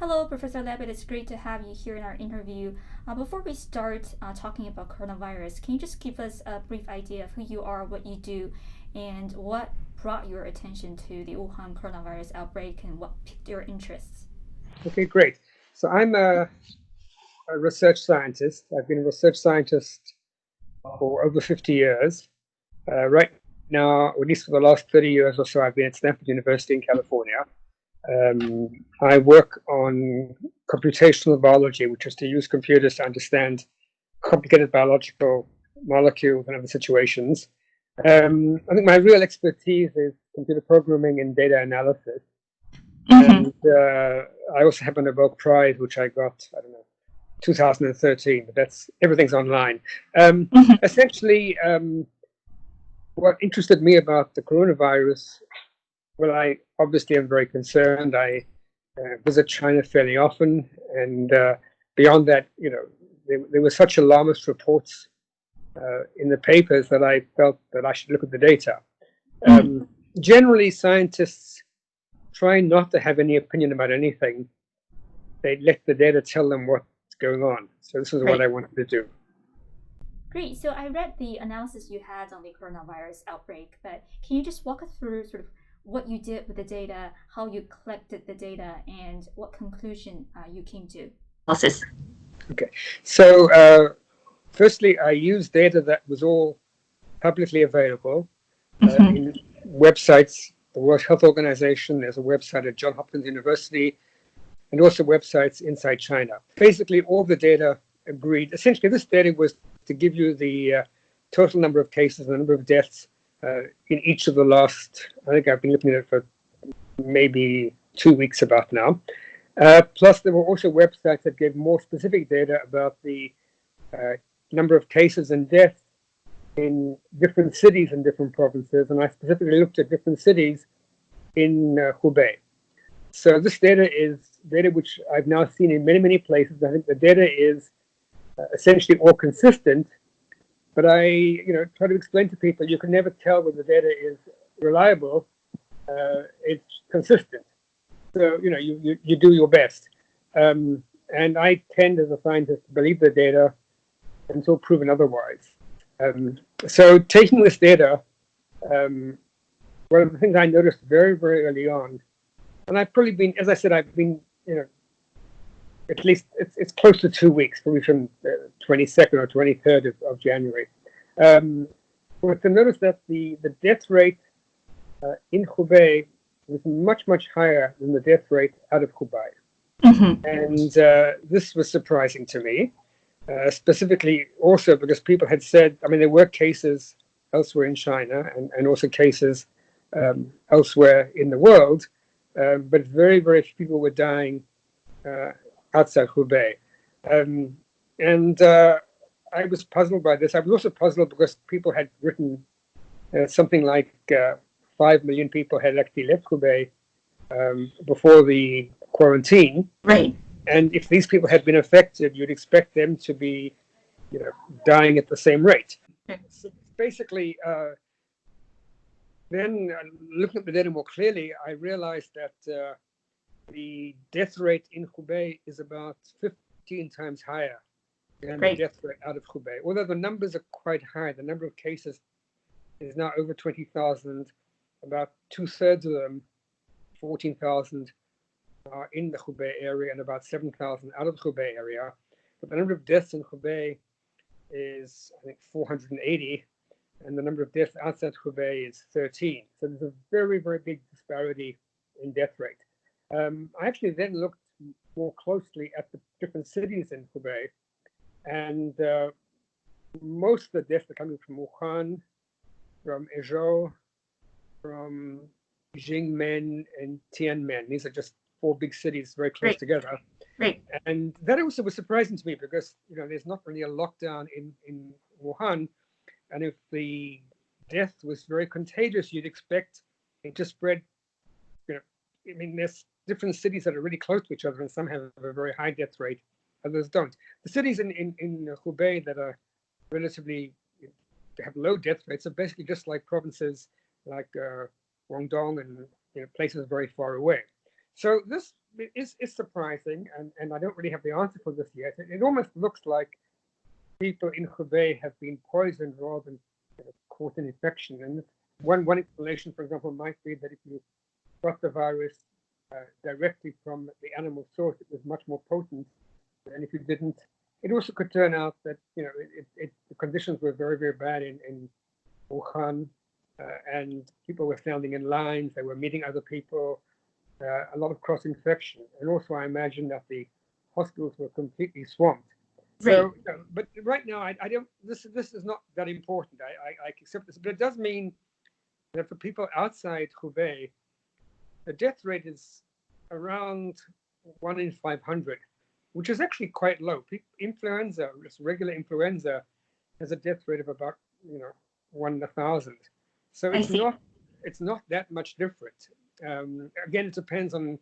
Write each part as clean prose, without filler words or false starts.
Hello, Professor Levitt. It's great to have you here in our interview. Before we start talking about coronavirus, can you just give us a brief idea of who you are, what you do, and what brought your attention to the Wuhan coronavirus outbreak and what piqued your interests? Okay, great. So I'm a research scientist. I've been a research scientist for over 50 years. Right now, or at least for the last 30 years or so, I've been at Stanford University in California. I work on computational biology, which is to use computers to understand complicated biological molecules and other situations. I think my real expertise is computer programming and data analysis. And I also have a Nobel Prize, which I got, 2013, but everything's online. Essentially, what interested me about the coronavirus, well, I obviously am very concerned. I visit China fairly often, and beyond that, there were such alarmist reports in the papers that I felt that I should look at the data. Generally, scientists try not to have any opinion about anything. They let the data tell them what's going on. So this is what I wanted to do. Great. So I read the analysis you had on the coronavirus outbreak, but can you just walk us through sort of what you did with the data, how you collected the data, and what conclusion you came to? Okay. So firstly, I used data that was all publicly available in websites. The World Health Organization, there's a website at Johns Hopkins University, and also websites inside China. Basically, all the data agreed. Essentially, this data was to give you the total number of cases, the number of deaths in each of the last, I think I've been looking at it for maybe 2 weeks about now. Plus, there were also websites that gave more specific data about the number of cases and deaths in different cities and different provinces, and I specifically looked at different cities in Hubei. So this data is data which I've now seen in many, many places. I think the data is essentially all consistent, but I try to explain to people you can never tell whether the data is reliable. It's consistent. So, you do your best. And I tend as a scientist to believe the data until proven otherwise. So taking this data, one of the things I noticed very, very early on, and I've probably been, as I said, I've been, at least it's close to 2 weeks, probably from the 22nd or 23rd of January. But to notice that the death rate in Hubei was much, much higher than the death rate out of Hubei. And this was surprising to me. Specifically also because people had said, there were cases elsewhere in China and also cases elsewhere in the world, but very, very few people were dying outside Hubei. And I was puzzled by this. I was also puzzled because people had written something like 5 million people had actually left Hubei before the quarantine. Right. And if these people had been affected, you'd expect them to be, dying at the same rate. So basically, then looking at the data more clearly, I realized that the death rate in Hubei is about 15 times higher than the death rate out of Hubei. Although the numbers are quite high, the number of cases is now over 20,000. About 2/3 of them, 14,000. Are in the Hubei area and about 7,000 out of the Hubei area. But the number of deaths in Hubei is, I think, 480, and the number of deaths outside Hubei is 13. So there's a very, very big disparity in death rate. I actually then looked more closely at the different cities in Hubei, and most of the deaths are coming from Wuhan, from Ezhou, from Jingmen and Tianmen. These are just 4 big cities very close together. Right. And that also was surprising to me because, there's not really a lockdown in Wuhan. And if the death was very contagious, you'd expect it to spread. There's different cities that are really close to each other, and some have a very high death rate, others don't. The cities in Hubei that are relatively have low death rates are basically just like provinces like Guangdong and places very far away. So this is surprising, and I don't really have the answer for this yet. It almost looks like people in Hubei have been poisoned rather than caught an infection. And one explanation, for example, might be that if you got the virus directly from the animal source, it was much more potent than if you didn't. It also could turn out that the conditions were very, very bad in Wuhan, and people were standing in lines. They were meeting other people. A lot of cross-infection, and also I imagine that the hospitals were completely swamped. So, but right now I don't. This is not that important. I accept this, but it does mean that for people outside Hubei, the death rate is around 1 in 500, which is actually quite low. Influenza, just regular influenza, has a death rate of about 1 in 1,000. So it's not that much different. Again, it depends on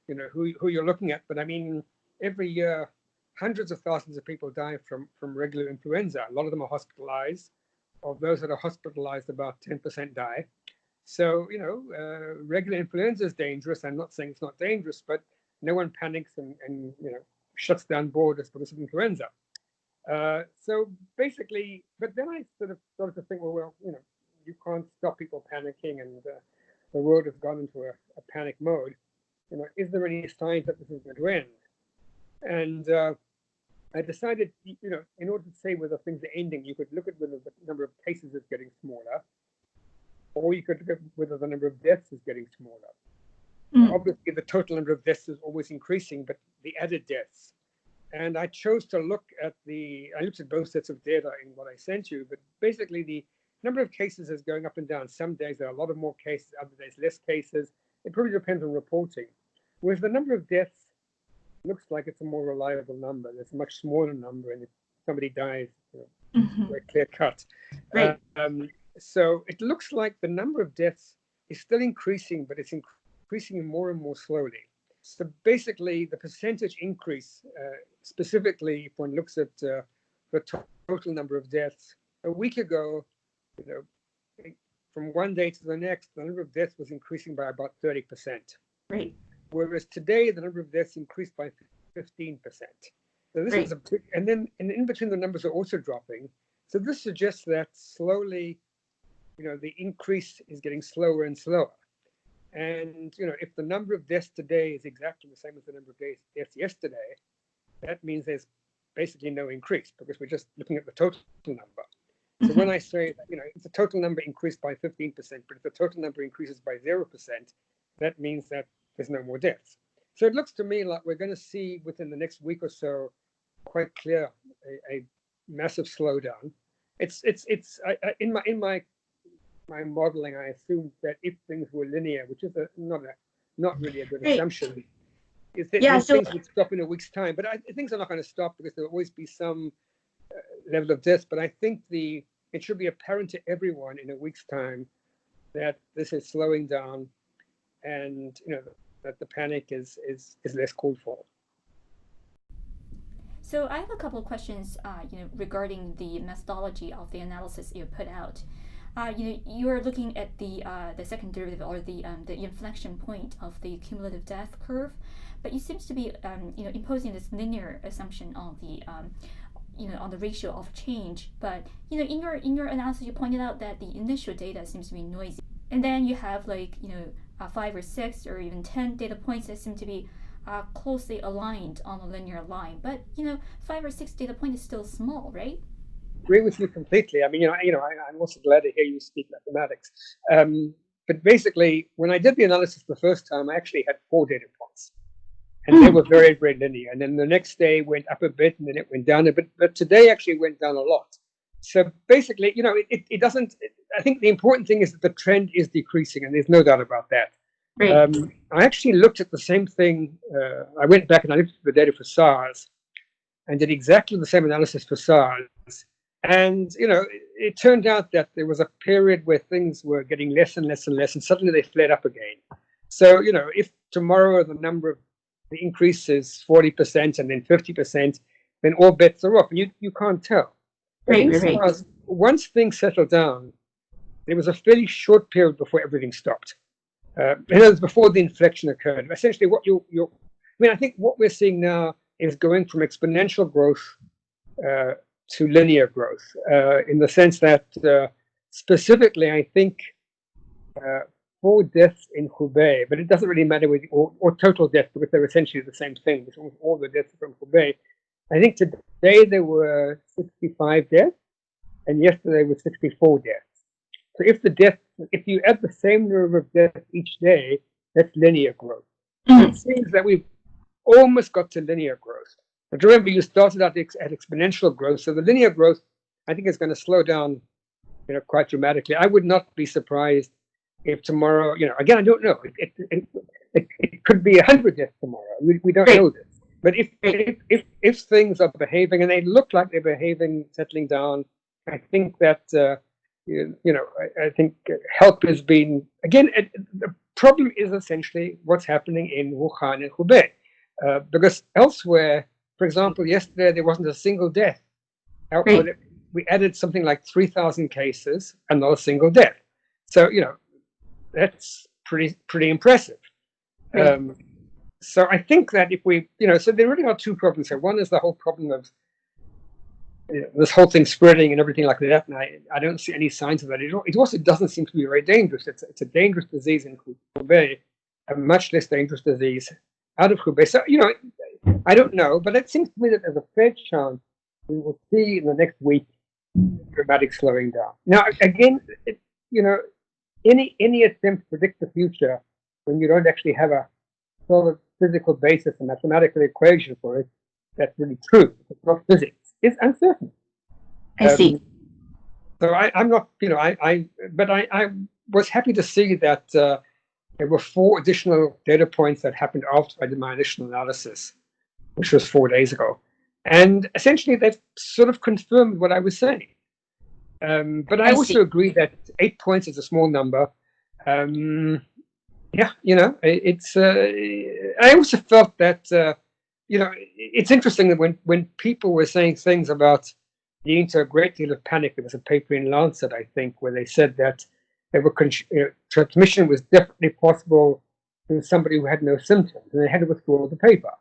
who you're looking at, but I mean, every year hundreds of thousands of people die from regular influenza. A lot of them are hospitalized. Of those that are hospitalized, about 10% die. So regular influenza is dangerous. I'm not saying it's not dangerous, but no one panics and shuts down borders because of influenza. So basically, but then I sort of started to think, well, you can't stop people panicking, and the world has gone into a panic mode. Is there any signs that this is going to end? And I decided, in order to say whether things are ending, you could look at whether the number of cases is getting smaller, or you could look at whether the number of deaths is getting smaller. Obviously, the total number of deaths is always increasing, but the added deaths. And I chose to look at I looked at both sets of data in what I sent you, but basically the number of cases is going up and down. Some days there are a lot of more cases, other days less cases. It probably depends on reporting. Whereas the number of deaths looks like it's a more reliable number. There's a much smaller number, and if somebody dies, very clear cut. Right. So it looks like the number of deaths is still increasing, but it's increasing more and more slowly. So basically, the percentage increase, specifically if one looks at the total number of deaths, a week ago, from one day to the next, the number of deaths was increasing by about 30%. Right. Whereas today, the number of deaths increased by 15%. So this is a big, and then in between the numbers are also dropping. So this suggests that slowly, the increase is getting slower and slower. And if the number of deaths today is exactly the same as the number of deaths yesterday, that means there's basically no increase, because we're just looking at the total number. So when I say that, if the total number increased by 15%, but if the total number increases by 0%, that means that there's no more deaths. So it looks to me like we're going to see within the next week or so quite clear a massive slowdown. In my modeling, I assumed that if things were linear, which is not really a good assumption, is that things would stop in a week's time. But things are not going to stop, because there will always be some level of deaths. But I think it should be apparent to everyone in a week's time that this is slowing down, and that the panic is less called for. So I have a couple of questions, regarding the methodology of the analysis you put out. You are looking at the second derivative, or the inflection point of the cumulative death curve, but you seems to be imposing this linear assumption on the on the ratio of change. But in your analysis, you pointed out that the initial data seems to be noisy, and then you have 5 or 6 or even 10 data points that seem to be closely aligned on a linear line. But 5 or 6 data points is still small, right? Agree with you completely. I mean, I'm also glad to hear you speak mathematics. But basically, when I did the analysis the first time, I actually had 4 data points, and they were very, very linear. And then the next day went up a bit, and then it went down a bit. But today actually went down a lot. So basically, it doesn't. I think the important thing is that the trend is decreasing, and there's no doubt about that. Right. I actually looked at the same thing. I went back and I looked at the data for SARS, and did exactly the same analysis for SARS. And it turned out that there was a period where things were getting less and less and less, and suddenly they flared up again. So if tomorrow the increase is 40% and then 50%, then all bets are off. You can't tell. Right. Once things settled down, there was a fairly short period before everything stopped. in other words, before the inflection occurred. Essentially, I think what we're seeing now is going from exponential growth to linear growth, in the sense that specifically, I think 4 deaths in Hubei, but it doesn't really matter or total deaths because they're essentially the same thing. It's almost all the deaths from Hubei. I think today there were 65 deaths, and yesterday was 64 deaths. So if you add the same number of deaths each day, that's linear growth. It seems that we've almost got to linear growth. But remember, you started out at exponential growth, so the linear growth, I think, is going to slow down, quite dramatically. I would not be surprised if tomorrow, again, I don't know. It could be 100 deaths tomorrow. We don't know this. But if things are behaving and they look like they're behaving, settling down, I think that I think help has been, again, the problem is essentially what's happening in Wuhan and Hubei, because elsewhere, for example, yesterday there wasn't a single death. We added something like 3,000 cases and not a single death. So that's pretty impressive. So I think that if we, so there really are 2 problems here. One is the whole problem of this whole thing spreading and everything like that, and I don't see any signs of that. It also doesn't seem to be very dangerous. It's a dangerous disease in Hubei, a much less dangerous disease out of Hubei. So, I don't know, but it seems to me that there's a fair chance we will see in the next week dramatic slowing down. Now, again, any attempt to predict the future when you don't actually have a solid physical basis, a mathematical equation for it, that's really true. It's not physics. It's uncertain. I see. So I'm not, but I was happy to see that there were 4 additional data points that happened after I did my initial analysis, which was 4 days ago. And essentially, they've sort of confirmed what I was saying. But I also agree that 8 points is a small number. It's. I also felt that it's interesting that when people were saying things about leading to a great deal of panic, there was a paper in Lancet, I think, where they said that transmission was definitely possible to somebody who had no symptoms, and they had to withdraw the paper.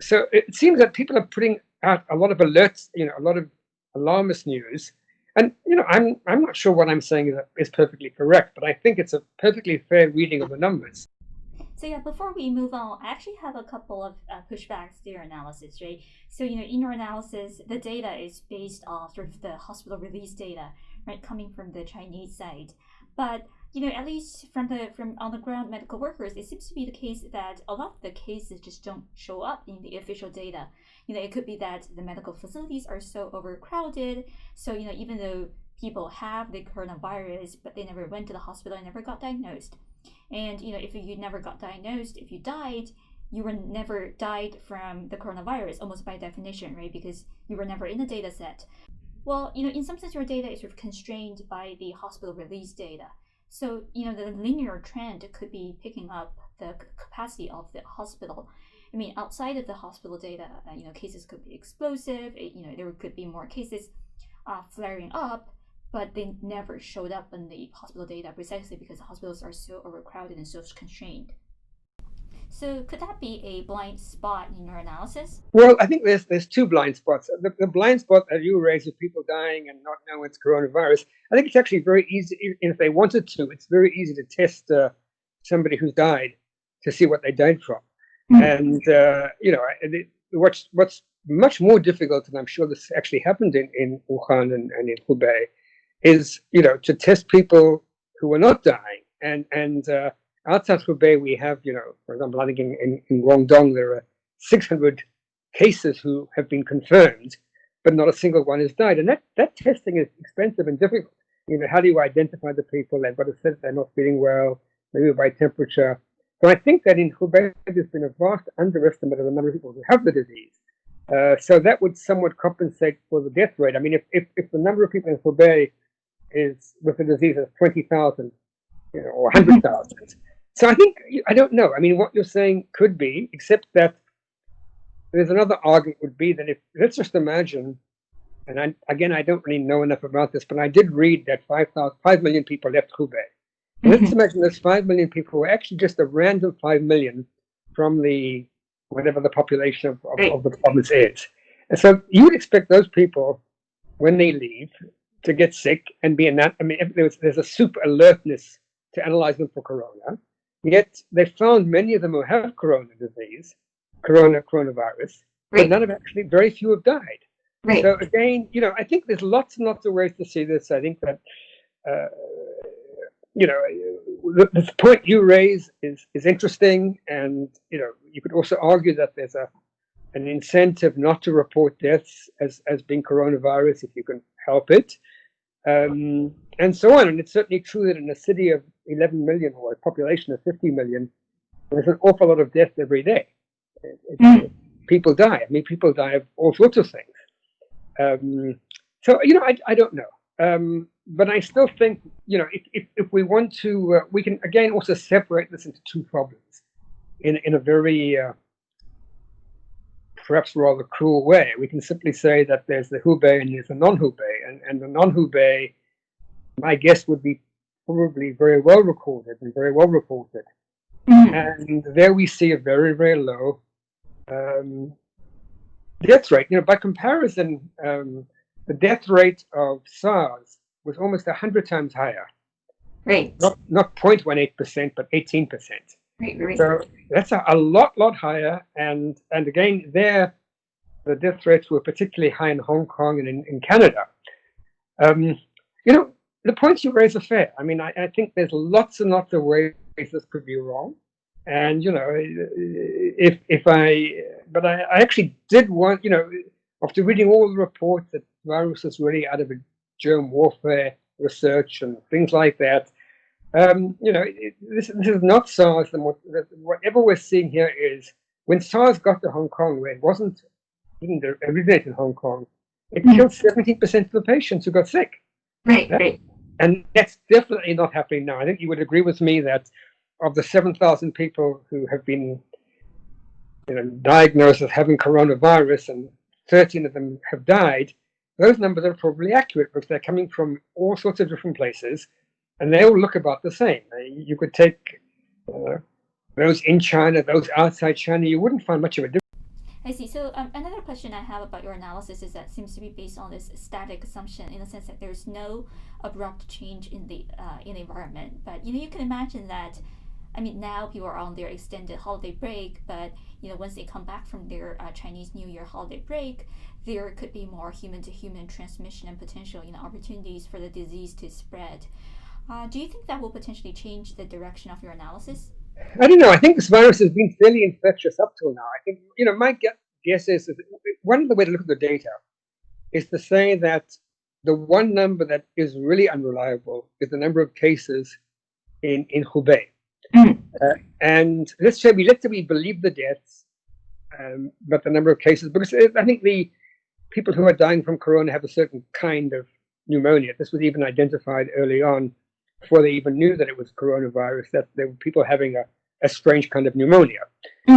So it seems that people are putting out a lot of alerts, a lot of alarmist news. And, I'm not sure what I'm saying is perfectly correct, but I think it's a perfectly fair reading of the numbers. So yeah, before we move on, I actually have a couple of pushbacks to your analysis, right? So, in your analysis, the data is based off sort of the hospital release data, right, coming from the Chinese side. But, at least from on the ground medical workers, it seems to be the case that a lot of the cases just don't show up in the official data. It could be that the medical facilities are so overcrowded. So, even though people have the coronavirus, but they never went to the hospital and never got diagnosed. And, if you never got diagnosed, if you died, you were never died from the coronavirus, almost by definition, right? Because you were never in the data set. Well, in some sense, your data is sort of constrained by the hospital release data. So, the linear trend could be picking up the capacity of the hospital. I mean, outside of the hospital data, cases could be explosive. There could be more cases flaring up, but they never showed up in the hospital data precisely because the hospitals are so overcrowded and so constrained. So could that be a blind spot in your analysis? Well, I think there's 2 blind spots. The blind spot that you raise of people dying and not knowing it's coronavirus, I think it's actually very easy, if they wanted to, it's very easy to test somebody who's died to see what they died from. And, what's much more difficult, and I'm sure this actually happened in Wuhan and in Hubei, is, to test people who are not dying. And outside Hubei, we have, for example, I think in Guangdong, there are 600 cases who have been confirmed, but not a single one has died. And that testing is expensive and difficult. How do you identify the people? They've got to say they're not feeling well, maybe by temperature. So I think that in Hubei, there's been a vast underestimate of the number of people who have the disease. So that would somewhat compensate for the death rate. I mean, if the number of people in Hubei is with the disease is 20,000, or 100,000. So I don't know. I mean, what you're saying could be, except that there's another argument would be that let's just imagine, and I don't really know enough about this, but I did read that 5 million people left Hubei. And let's imagine those 5 million people were actually just a random 5 million from the whatever the population of the province is. And so you would expect those people, when they leave, to get sick and be there's a super alertness to analyze them for corona. Yet they found many of them who have coronavirus, but very few have died. Right. So again, I think there's lots and lots of ways to see this. I think that, the point you raise is interesting, and you could also argue that there's an incentive not to report deaths as being coronavirus if you can help it, and so on. And it's certainly true that in a city of 11 million or a population of 50 million, there's an awful lot of death every day. People die. People die of all sorts of things. So I don't know. But I still think, if we want to, we can again also separate this into two problems in a very perhaps rather cruel way. We can simply say that there's the Hubei and there's the non-Hubei, and the non-Hubei, my guess would be probably very well recorded and very well reported. And there we see a very, very low death rate. By comparison, the death rate of SARS was almost 100 times higher. Right. Not 0.18%, but 18%. Right. So that's a lot higher. And again, there, the death rates were particularly high in Hong Kong and in Canada. The points you raise are fair. I think there's lots and lots of ways this could be wrong. And, but I actually did want, after reading all the reports that virus is really out of a germ warfare research and things like that, this is not SARS. And whatever we're seeing here is when SARS got to Hong Kong, where it didn't originate in Hong Kong, it killed 17% of the patients who got sick. Right. And that's definitely not happening now. I think you would agree with me that of the 7,000 people who have been diagnosed as having coronavirus and 13 of them have died, those numbers are probably accurate because they're coming from all sorts of different places, and they all look about the same. You could take those in China, those outside China, you wouldn't find much of a difference. I see. So another question I have about your analysis is that seems to be based on this static assumption, in the sense that there's no abrupt change in the environment. But you can imagine that. Now people are on their extended holiday break, but once they come back from their Chinese New Year holiday break, there could be more human-to-human transmission and potential opportunities for the disease to spread. Do you think that will potentially change the direction of your analysis? I don't know. I think this virus has been fairly infectious up till now. I think my guess is that one of the way to look at the data is to say that the one number that is really unreliable is the number of cases in Hubei. And let's say we believe the deaths, but the number of cases, because I think the people who are dying from corona have a certain kind of pneumonia. This was even identified early on, before they even knew that it was coronavirus, that there were people having a strange kind of pneumonia.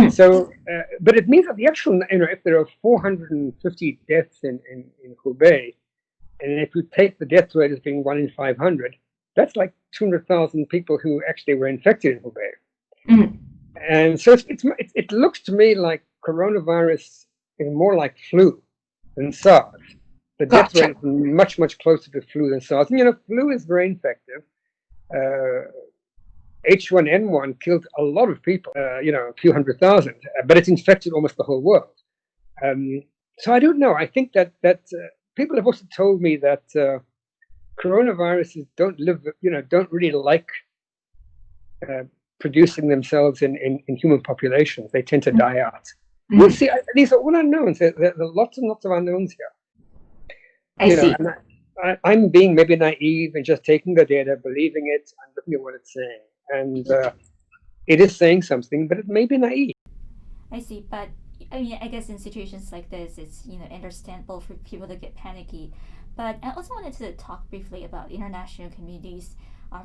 So, but it means that the actual, if there are 450 deaths in Hubei, and if you take the death rate as being 1 in 500, that's like 200,000 people who actually were infected in Hubei. And so it looks to me like coronavirus is more like flu than SARS. The death rate is much, much closer to flu than SARS. And, flu is very infective. H1N1 killed a lot of people, a few 100,000, but it's infected almost the whole world. So I don't know. I think that people have also told me that coronaviruses don't really like producing themselves in human populations. They tend to die out. We'll see. These are all unknowns. There are lots and lots of unknowns here. I see. And I'm being maybe naive and just taking the data, believing it, and looking at what it's saying. And it is saying something, but it may be naive. I see. But I guess in situations like this, it's understandable for people to get panicky. But I also wanted to talk briefly about international community's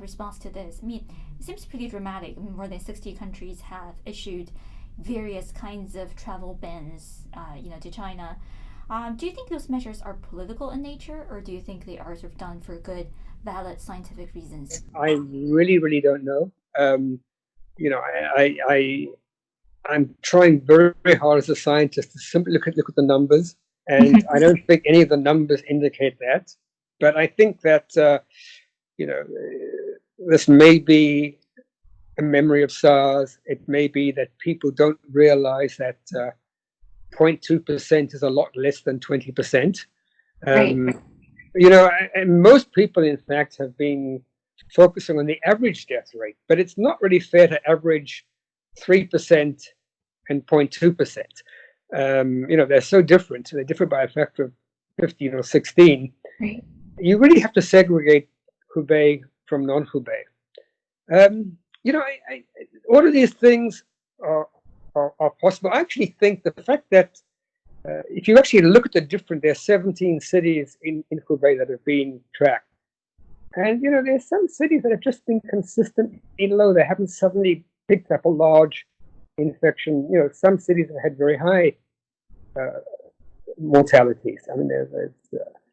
response to this. It seems pretty dramatic. More than 60 countries have issued various kinds of travel bans, to China. Do you think those measures are political in nature, or do you think they are sort of done for good valid scientific reasons? I really don't know. I'm trying very, very hard as a scientist to simply look at the numbers, and I don't think any of the numbers indicate that. But I think that this may be a memory of SARS. It may be that people don't realize that 0.2% is a lot less than 20%. And most people, in fact, have been focusing on the average death rate, but it's not really fair to average 3% and 0.2%. They're so different. They're different by a factor of 15 or 16. Right. You really have to segregate Hubei from non-Hubei. All of these things are possible. I actually think the fact that if you actually look at there are 17 cities in Hubei that have been tracked. And, there's some cities that have just been consistently low. They haven't suddenly picked up a large infection. Some cities have had very high mortalities. I mean,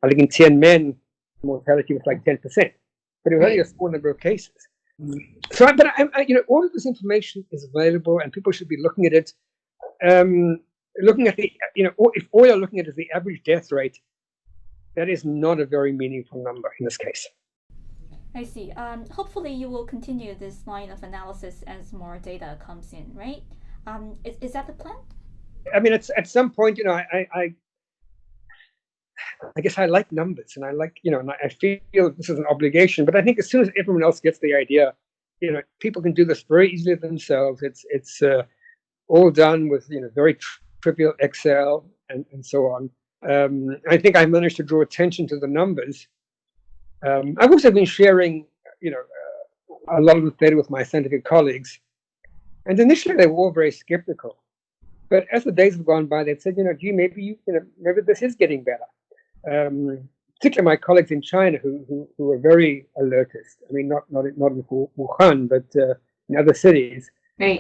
I think in Tianmen, mortality was like 10%, but it was only a small number of cases. So, all of this information is available, and people should be looking at it. Looking at if all you're looking at is the average death rate, that is not a very meaningful number in this case. I see. Hopefully, you will continue this line of analysis as more data comes in, right? Is that the plan? I mean, at some point, I guess I like numbers, and I like, and I feel this is an obligation. But I think as soon as everyone else gets the idea, people can do this very easily themselves. It's all done with very trivial Excel and so on. I think I managed to draw attention to the numbers. I've also been sharing, a lot of the data with my scientific colleagues, and initially they were all very skeptical. But as the days have gone by, they've said, gee, maybe this is getting better. Particularly my colleagues in China who are very alertist. I mean, not in Wuhan, but in other cities. Right.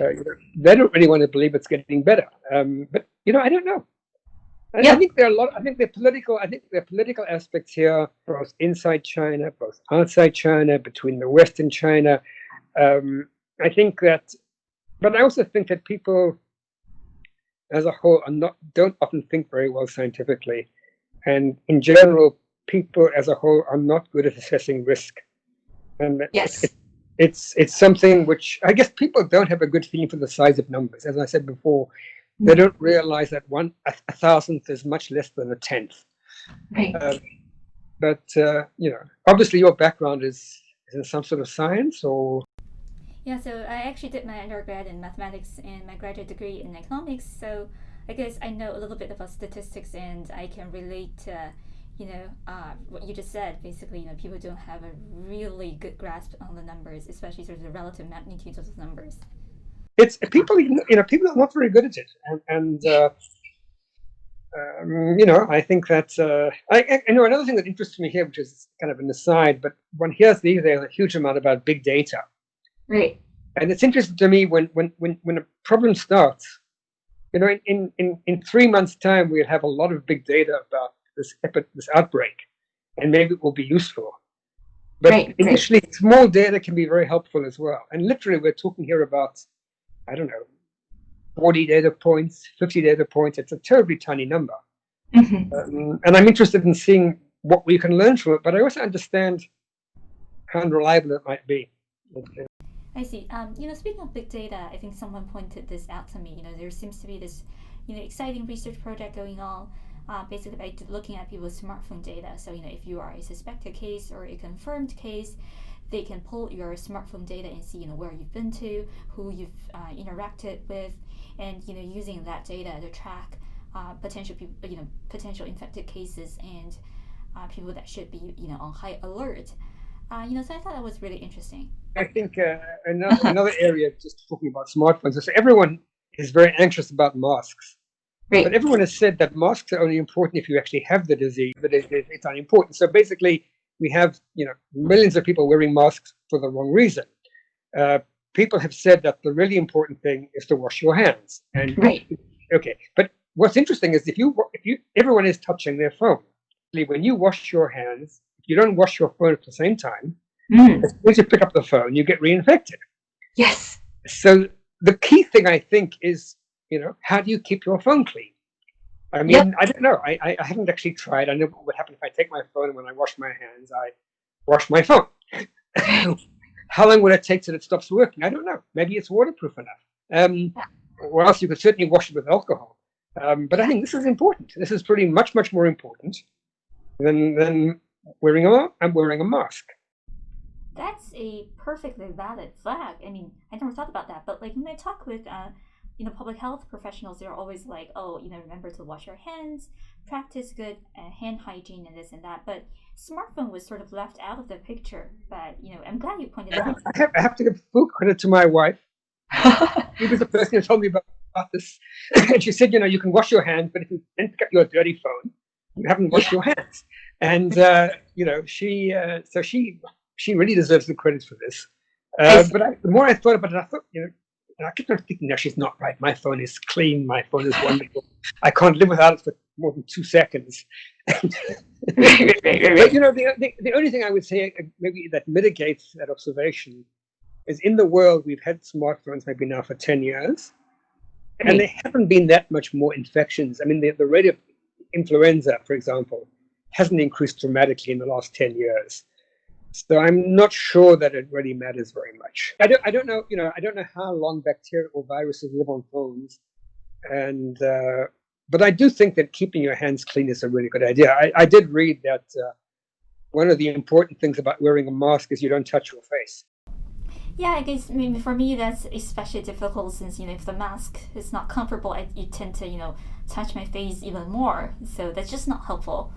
They don't really want to believe it's getting better. But I don't know. I think there are I think there are political aspects here, both inside China, both outside China, between the West and China. I think that, but I also think that people, as a whole, don't often think very well scientifically, and in general, people as a whole are not good at assessing risk. And yes, it's something which I guess people don't have a good feeling for the size of numbers. As I said before, they don't realize that a thousandth is much less than a tenth. Right. But obviously your background is in some sort of science, or? Yeah, so I actually did my undergrad in mathematics and my graduate degree in economics. So I guess I know a little bit about statistics, and I can relate to, what you just said. Basically, people don't have a really good grasp on the numbers, especially sort of the relative magnitudes of the numbers. It's people, people are not very good at it, and I think that another thing that interests me here, which is kind of an aside, but one hears these days a huge amount about big data. Right. And it's interesting to me when a problem starts, in 3 months' time, we'll have a lot of big data about this outbreak, and maybe it will be useful. But initially, small data can be very helpful as well. And literally, we're talking here about, 40 data points, 50 data points. It's a terribly tiny number. Mm-hmm. And I'm interested in seeing what we can learn from it, but I also understand how unreliable it might be. I see. Speaking of big data, I think someone pointed this out to me. There seems to be this, exciting research project going on, basically by looking at people's smartphone data. So, if you are a suspected case or a confirmed case, they can pull your smartphone data and see, where you've been to, who you've interacted with, and using that data to track potential people, potential infected cases and people that should be, on high alert. So I thought that was really interesting. I think another area, just talking about smartphones, is everyone is very anxious about masks. Right. But everyone has said that masks are only important if you actually have the disease, but it's unimportant. So basically, we have millions of people wearing masks for the wrong reason. People have said that the really important thing is to wash your hands. And right. Okay, but what's interesting is if everyone is touching their phone. When you wash your hands, you don't wash your phone at the same time, as soon as you pick up the phone, you get reinfected. Yes. So the key thing, I think, is, how do you keep your phone clean? I mean, I don't know. I haven't actually tried. I know what would happen if I take my phone and when I wash my hands, I wash my phone. How long will it take till it stops working? I don't know. Maybe it's waterproof enough. Or else you could certainly wash it with alcohol. But I think this is important. This is pretty much more important than wearing a mask. That's a perfectly valid flag. I mean, I never thought about that. But like when I talk with public health professionals, they're always like, oh, remember to wash your hands, practice good hand hygiene and this and that. But smartphone was sort of left out of the picture. But I'm glad you pointed out. I have to give full credit to my wife. She was the person who told me about this. And she said, you can wash your hands, but if you then pick up your dirty phone, you haven't washed your hands. And she really deserves the credit for this. But the more I thought about it, I thought, I kept on thinking, no, she's not right. My phone is clean. My phone is wonderful. I can't live without it for more than 2 seconds. But, the only thing I would say maybe that mitigates that observation is in the world, we've had smartphones maybe now for 10 years, and there haven't been that much more infections. I mean, the rate of influenza, for example, hasn't increased dramatically in the last 10 years. So I'm not sure that it really matters very much. I don't know, I don't know how long bacteria or viruses live on phones, and but I do think that keeping your hands clean is a really good idea. I did read that one of the important things about wearing a mask is you don't touch your face. Yeah, I guess for me that's especially difficult since if the mask is not comfortable, you tend to touch my face even more. So that's just not helpful.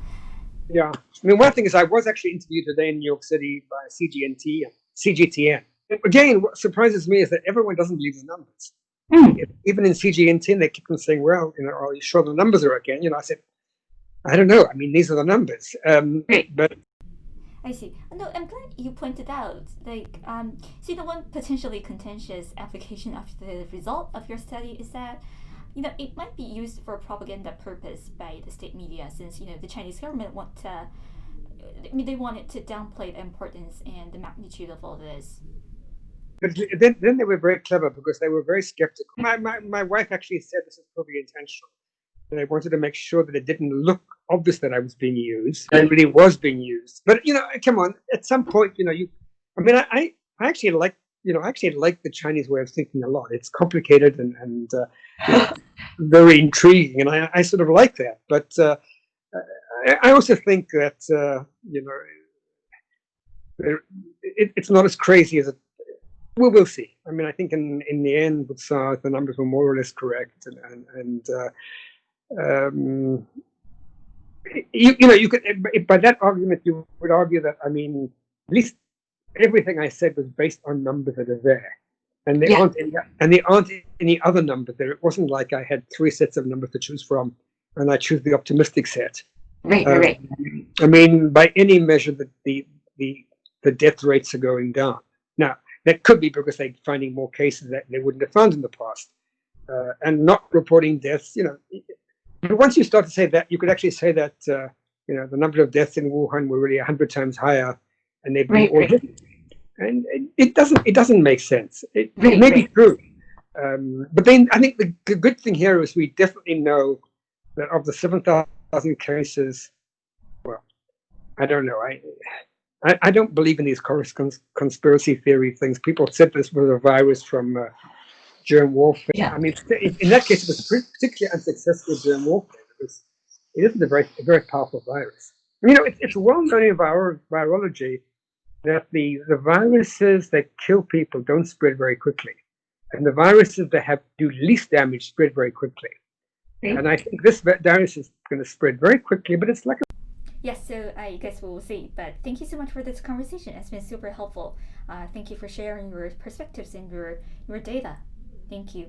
Yeah, I mean, one thing is I was actually interviewed today in New York City by CGTN. Again, what surprises me is that everyone doesn't believe the numbers. Even in CGTN, they keep on saying, well, are you sure the numbers are okay? I said, I don't know. I mean, these are the numbers. But I see. No, I'm glad you pointed out, the one potentially contentious application of the result of your study is that it might be used for propaganda purpose by the state media, since the Chinese government they wanted to downplay the importance and the magnitude of all this. But then they were very clever because they were very skeptical. My wife actually said this is probably intentional. They wanted to make sure that it didn't look obvious that I was being used, and it really was being used. But come on, at some point, I actually like. I actually like the Chinese way of thinking a lot. It's complicated and very intriguing, and I sort of like that. But I also think that it's not as crazy as it. Well, we'll see. I mean, I think in the end with SARS, the numbers were more or less correct, and you could by that argument you would argue that at least everything I said was based on numbers that are there, and there aren't any other numbers there. It wasn't like I had 3 sets of numbers to choose from, and I choose the optimistic set. Right. I mean, by any measure, the death rates are going down. Now, that could be because they're finding more cases that they wouldn't have found in the past, and not reporting deaths. But once you start to say that, you could actually say that the number of deaths in Wuhan were really 100 times higher. And they've been all hidden, and it doesn't make sense. It may be true, but then I think the good thing here is we definitely know that of the 7,000 cases, well, I don't know. I don't believe in these conspiracy theory things. People said this was a virus from germ warfare. Yeah. I mean, in that case, it was particularly unsuccessful germ warfare because it isn't a very powerful virus. It's well known in virology that the viruses that kill people don't spread very quickly, and the viruses that do least damage spread very quickly. And I think this virus is going to spread very quickly, but it's like Yes, so I guess we'll see. But thank you so much for this conversation. It's been super helpful. Thank you for sharing your perspectives and your data. Thank you.